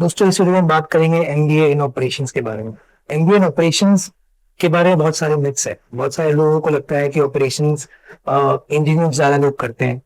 दोस्तों इस वीडियो में बात करेंगे एमबीए इन ऑपरेशंस के बारे में। एमबीए इन ऑपरेशंस के बारे में बहुत सारे मिथ्स है। बहुत सारे लोगों को लगता है कि ऑपरेशंस इंजीनियर ज्यादा लोग करते हैं,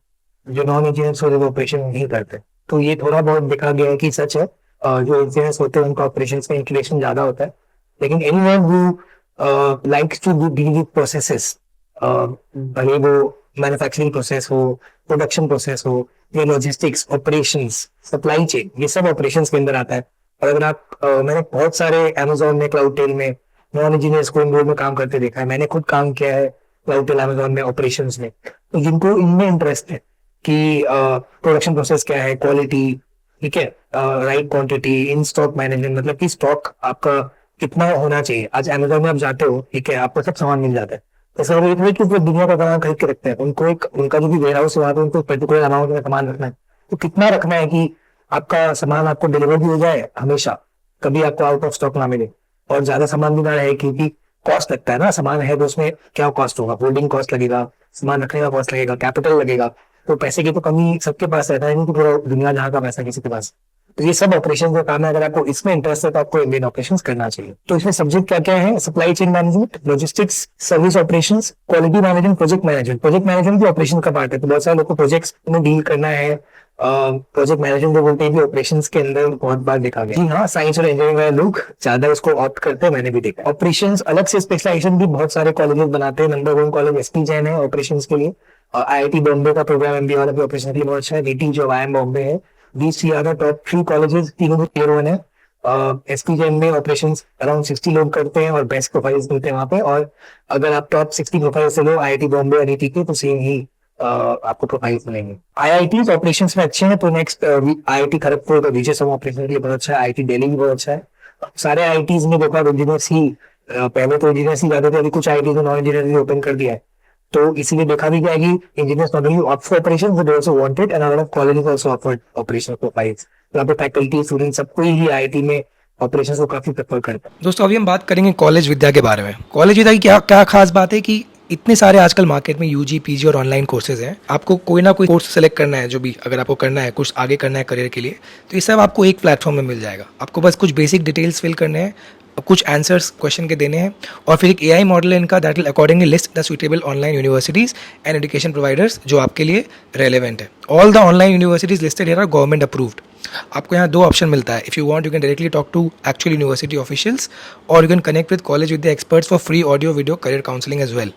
जो नॉन इंजीनियर्स होते हैं वो ऑपरेशन नहीं करते। तो ये थोड़ा बहुत देखा गया है कि सच है। जो इंजीनियर्स होते हैं उनका ऑपरेशंस में इंक्लिनेशन ज्यादा होता है। लेकिन anyone who likes to deal with processes, भले वो मैन्युफैक्चरिंग प्रोसेस हो, प्रोडक्शन प्रोसेस हो, या लॉजिस्टिक्स, ऑपरेशंस, सप्लाई चेन, ये सब ऑपरेशंस के अंदर आता है। और अगर आप मैंने बहुत सारे अमेजोन में, क्लाउड टेल में नॉन इंजीनियर्स को इन रोल में काम करते देखा है। मैंने खुद काम किया है क्लाउड टेल, अमेजोन में, ऑपरेशंस में। तो जिनको इनमें इंटरेस्ट है कि प्रोडक्शन प्रोसेस क्या है, क्वालिटी, ठीक है, right quantity, in stock management, मतलब कि स्टॉक आपका कितना होना चाहिए। आज अमेजोन में आप जाते हो, ठीक है, आपको सब सामान मिल जाता है। ऐसा वो इतने कि वो दुनिया का सामान खरीद के रखते हैं। उनको एक उनका जो भी वेयर हाउस है वहां पे उनको पर्टिकुलर अमाउंट में सामान रखना है। तो कितना रखना है कि आपका सामान आपको डिलीवर भी हो जाए हमेशा, कभी आपको आउट ऑफ स्टॉक ना मिले, और ज्यादा सामान भी ना रहे, क्योंकि कॉस्ट लगता है ना। सामान है तो उसमें क्या कॉस्ट होगा, होल्डिंग कॉस्ट लगेगा, सामान रखने का कॉस्ट लगेगा, कैपिटल लगेगा। तो पैसे की तो कमी सबके पास रहता है, नहीं कि पूरा दुनिया जहाँ का पैसा किसी के पास। तो ये सब ऑपरेशन का काम है। अगर आपको इसमें इंटरेस्ट है तो आपको इंडियन ऑपरेशंस करना चाहिए। तो इसमें सब्जेक्ट क्या क्या है? Supply chain management, logistics, service operations, quality management, project management. Project management भी ऑपरेशन का पार्ट है। तो बहुत सारे लोग को प्रोजेक्ट्स में डील करना है। प्रोजेक्ट मैनेजमेंट जो बोलते हैं, ऑपरेशंस के अंदर बहुत बार देखा गया। जी हाँ, साइंस और इंजीनियरिंग वाले लोग ज्यादा उसको ऑप्ट करते हैं, मैंने भी देखा। ऑपरेशंस अलग से स्पेशलाइजेशन भी बहुत सारे कॉलेजेस बनाते हैं। Number one college SP Jain है ऑपरेशंस के लिए। आईआईटी बॉम्बे का प्रोग्राम एमबीए वाला भी ऑपरेशन के लिए बहुत अच्छा है। वीटी जो आईएम बॉम्बे है, these three are the top three colleges, तीनों भी tier 1 है। एसपी जैन में ऑपरेशंस अराउंड 60 लोग करते हैं और बेस्ट प्रोफाइल्स मिलते हैं वहां पे। और अगर आप टॉप 60 प्रोफाइल से लो आईआईटी बॉम्बे और ईटी के, तो सेम ही आपको प्रोफाइल्स मिलेंगे। आईआईटी ऑपरेशंस में अच्छे हैं, तो नेक्स्ट आईआईटी खड़गपुर का विजय सब ऑपरेशन के लिए बहुत अच्छा है। आईआईटी दिल्ली भी बहुत अच्छा है। सारे आईआईटीज में देखो, इंजीनियर्स ही पहले तो इंजीनियर्स ही जाते थे, अभी कुछ आईआईटी में नॉन इंजीनियर भी ओपन कर दिया है। तो इसीलिए देखा भी गया है कि engineers not only opt for operation but also wanted, and a lot of colleges also offered operational profiles. यहाँ पे फैकल्टी, स्टूडेंट, सबको ही आईआईटी में ऑपरेशंस को काफी प्रेफर करता है। दोस्तों अभी हम बात करेंगे कॉलेज विद्या के बारे में। कॉलेज विद्या की क्या क्या खास बात है कि इतने सारे आजकल मार्केट में यूजी, पीजी और ऑनलाइन कोर्सेज हैं। आपको कोई ना कोई कोर्स सेलेक्ट करना है, जो भी अगर आपको करना है, कुछ आगे करना है करियर के लिए, तो ये सब आपको एक प्लेटफॉर्म में मिल जाएगा। आपको बस कुछ बेसिक डिटेल्स फिल करने हैं, कुछ आंसर्स क्वेश्चन के देने हैं, और फिर एक एआई मॉडल है इनका that will accordingly list the suitable online universities and education providers जो आपके लिए रेलेवेंट है। All the online universities listed here are government approved. आपको यहाँ दो ऑप्शन मिलता है। If you want you can directly talk to actual university officials, और you can connect with college with the experts for free audio video career counselling as well.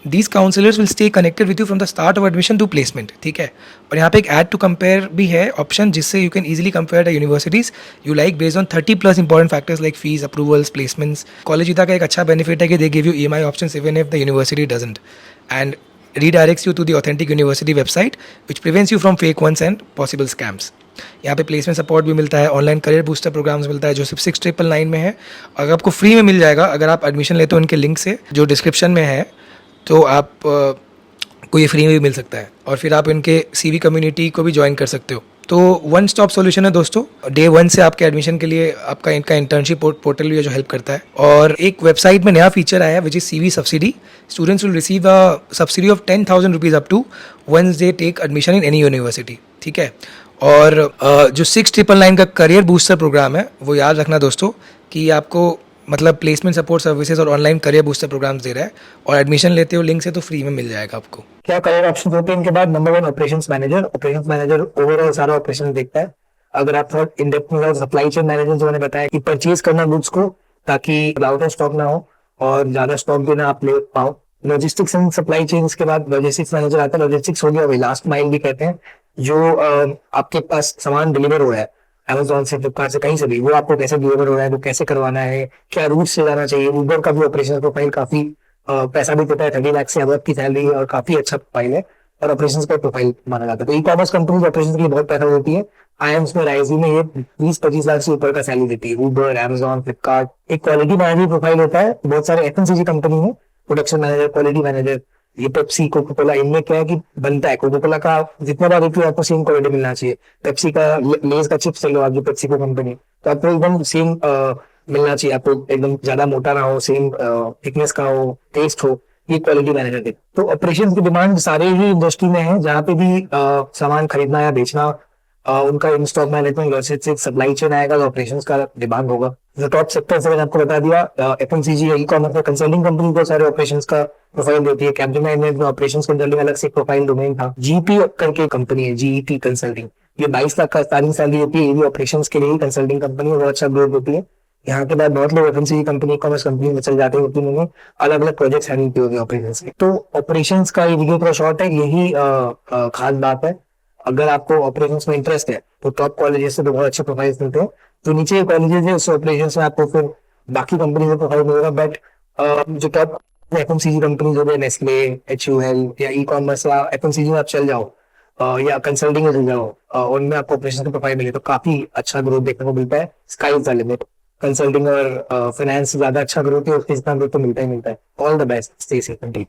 These counselors will stay connected with you from the start of admission to placement, ठीक है। और यहाँ पे एक add to compare भी है option, जिससे you can easily compare the universities you like based on 30+ important factors like fees, approvals, placements. College विदा का एक अच्छा बेनिफिट है कि they give you EMI options even if the university doesn't, and redirects you to the authentic university website which prevents you from fake ones and possible scams। यहाँ पे placement support भी मिलता है, ऑनलाइन करियर बूस्टर प्रोग्राम्स मिलता है जो सिर्फ 6999 में है। अगर आपको फ्री में मिल जाएगा अगर आप एडमिशन लेते हो उनके लिंक से जो डिस्क्रिप्शन में है, तो आप को ये फ्री में भी मिल सकता है। और फिर आप इनके सीवी कम्युनिटी को भी ज्वाइन कर सकते हो। तो वन स्टॉप सॉल्यूशन है दोस्तों। डे 1 से आपके एडमिशन के लिए आपका इनका इंटर्नशिप पोर्टल भी है जो हेल्प करता है। और एक वेबसाइट में नया फीचर आया है which is CV subsidy. Students will receive a subsidy of 10,000 rupees up to once they take admission in any university, ठीक है। और जो 6999 का करियर बूस्टर प्रोग्राम है वो याद रखना दोस्तों कि आपको मतलब प्लेसमेंट सपोर्ट सर्विसेज और ऑनलाइन करियर बूस्टर प्रोग्राम्स दे रहा है, और एडमिशन लेते हो लिंक से तो फ्री में मिल जाएगा आपको। क्या करियर ऑप्शन होते हैं इनके बाद? Number one, operations manager. Operations manager overall सारा ऑपरेशन देखता है। अगर आप थोड़ा इन डेप्थ में, सप्लाई चेन मैनेजर जो मैंने बताया कि परचेज करना गुड्स को ताकि आउट ऑफ स्टॉक ना हो और ज्यादा स्टॉक भी ना आप ले पाओ। लॉजिस्टिक्स एंड सप्लाई चेन के बाद लॉजिस्टिक्स मैनेजर आता है। लॉजिस्टिक्स हो गया वही लास्ट माइल भी कहते हैं, जो आपके पास सामान डिलीवर हो रहा है अमेजोन से, फ्लिपकार्ट से, कहीं से भी, वो आपको कैसे डिलीवर हो रहा है, वो कैसे करवाना है, क्या रूट से जाना चाहिए। उबर का भी ऑपरेशन प्रोफाइल काफी पैसा भी देता है, 30 लाख से अब की सैलरी है और काफी अच्छा प्रोफाइल है और ऑपरेशंस का प्रोफाइल माना जाता है। तो ई कॉमर्स कंपनी ऑपरेशन के लिए बहुत पैसा देती है। आईएम्स में, राइजी में ये 20-25 लाख से ऊपर का सैलरी देती है। उबर, अमेजोन, फ्लिपकार्ट। एक क्वालिटी मैनेजर प्रोफाइल होता है बहुत सारे एफएमसीजी कंपनी में, प्रोडक्शन मैनेजर, क्वालिटी मैनेजर। ये पेप्सी, कोका कोला, इनमें क्या है कि बनता है कोका कोला का जितना बार देखिए आपको सेम क्वालिटी मिलना चाहिए। पेप्सी का, लेज का चिप्स चलो आप जो पेप्सी को कंपनी, तो आपको एकदम सेम मिलना चाहिए। आपको एकदम ज्यादा मोटा ना हो, सेम थिकनेस का हो, टेस्ट हो, ये क्वालिटी मैनेजर के। तो ऑपरेशन की डिमांड सारे ही इंडस्ट्री में है, जहाँ पे भी सामान खरीदना या बेचना उनका in stock management, logistics, supply chain आएगा, ऑपरेशंस का डिमांड होगा। जो टॉप सेक्टर्स है मैंने आपको बता दिया, FMCG, e commerce, consulting company को सारे ऑपरेशंस का प्रोफाइल देती है। कैप्टन में ऑपरेशंस कंसल्टिंग अलग से प्रोफाइल डोमेन था। जीपी करके कंपनी है, जीईटी कंसल्टिंग, ये 22 लाख का स्टार्टिंग सैलरी होती है। ये भी ऑपरेशंस के लिए ही कंसल्टिंग कंपनी है, बहुत अच्छा ग्रोथ होती है। यहाँ के बाद बहुत लोग एफएमसीजी कंपनी, कॉमर्स कंपनी में चल जाते हैं, क्योंकि उन्होंने अलग अलग प्रोजेक्ट्स हैंडल किए होंगे ऑपरेशंस के। तो ऑपरेशंस का ये वीडियो थोड़ा शॉर्ट है, यही खास बात है। अगर आपको ऑपरेशंस में इंटरेस्ट है तो टॉप कॉलेजेस से तो बहुत अच्छे प्रोफाइल्स मिलते हैं। तो नीचे कॉलेजेस है, उस ऑपरेशंस में आपको फिर बाकी कंपनी से प्रोफाइल मिलेगा। बट जो टॉप एफएमसीजी कंपनीज हो गए, नेस्ले, HUL या ई कॉमर्स या एफएमसीजी में आप चल जाओ, या कंसल्टिंग में चल जाओ, उनमें आपको ऑपरेशन की प्रोफाइल मिले तो काफी अच्छा ग्रोथ देखने को मिलता है। Sky is the limit. Consulting और फाइनेंस ज्यादा अच्छा ग्रोथ है, उसके जितना ग्रोथ तो मिलता ही मिलता है। All the best, stay safe and take